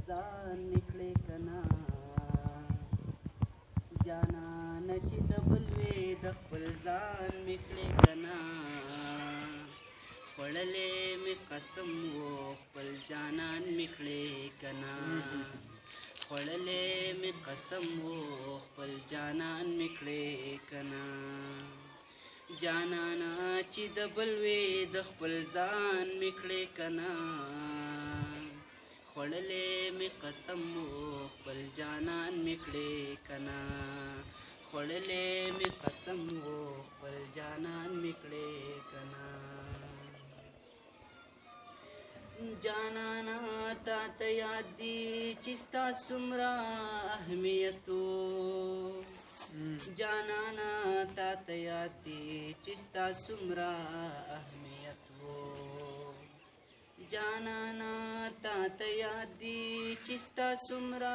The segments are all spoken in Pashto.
ځان میکړې کنا جانان چې د بل وې د خپل ځان میکړې کنا خوړلې مې قسم و خپل جانان میکړې کنا خوړلې مې قسم و خپل جانان میکړې کنا جانانا چې د بل وې د خپل ځان میکړې کنا خوړلې مې قسم و خپل جانان میکړې کنا خوړلې مې قسم و خپل جانان میکړې کنا جانانا تا ته یاد دي چې ستا څومره اهمیت و جانانا تا ته یاد دي چې ستا څومره اهمیت و جانانا تا ته یاد دي چې ستا څومره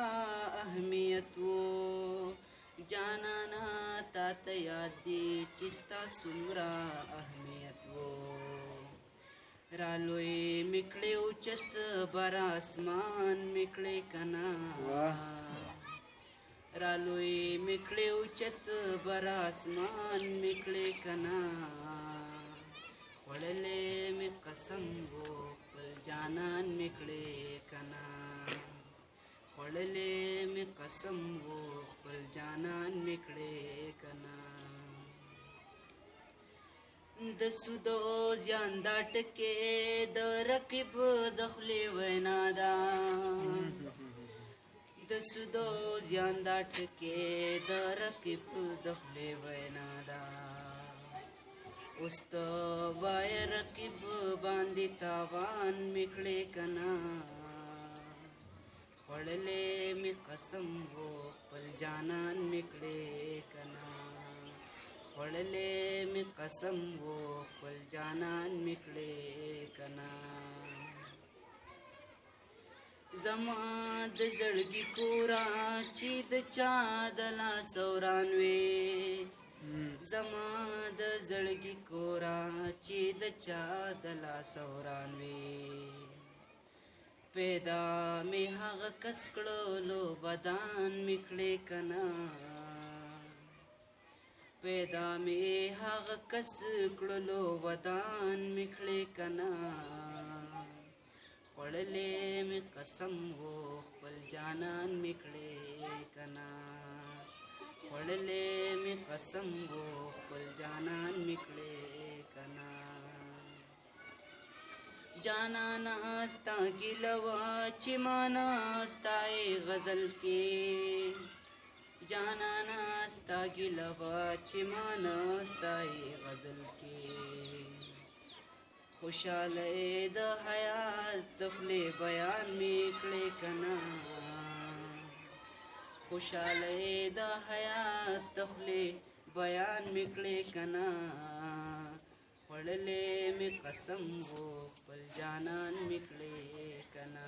اهمیت و جانانا تا ته یاد دي چې ستا څومره اهمیت و رالوی میکړې اوچت بر اسمان میکړې کنا رالوی میکړې اوچت بر اسمان میکړې کنا خوړلې مې قسم و خپل جانان میکړې کنا خوړلې مې قسم و خپل جانان میکړې کنا د سود او زیان دا ټکې د رقیب د خولې وینا ده د سود او زیان دا ټکې د رقیب د خولې وینا ده اوس ته وایه رقیب باندې تاوان مې کړې که نه خوړلې مې قسم و خپل جانان مې کړې که نه خوړلې مې قسم و خپل جانان مې کړې که نه زما د زړګي کوره چې د چا د لاس وران وې زما د زړګي کوره چې د چا د لاس وران وې پیدا مې هغه کس کړلو بدان مې کړې که نه پیدا مې هغه کس کړلو ودان مې کړې که نه خوړلې مې قسم و خپل جانان مې کړې که نه خوړلې مې قسم و خپل جانان مې کړې که نه جانانا ستا ګیله وه چې مانا ستایې غزل کې جانانا ستا ګیله وه چې مانا ستایې غزل کې خوشحالۍ د حیات د خولې بیان مې کړې که نه خوشحالۍ د حیات د خولې بیان مې کړې که نه خوړلې مې قسم و خپل جانان مې کړې که نه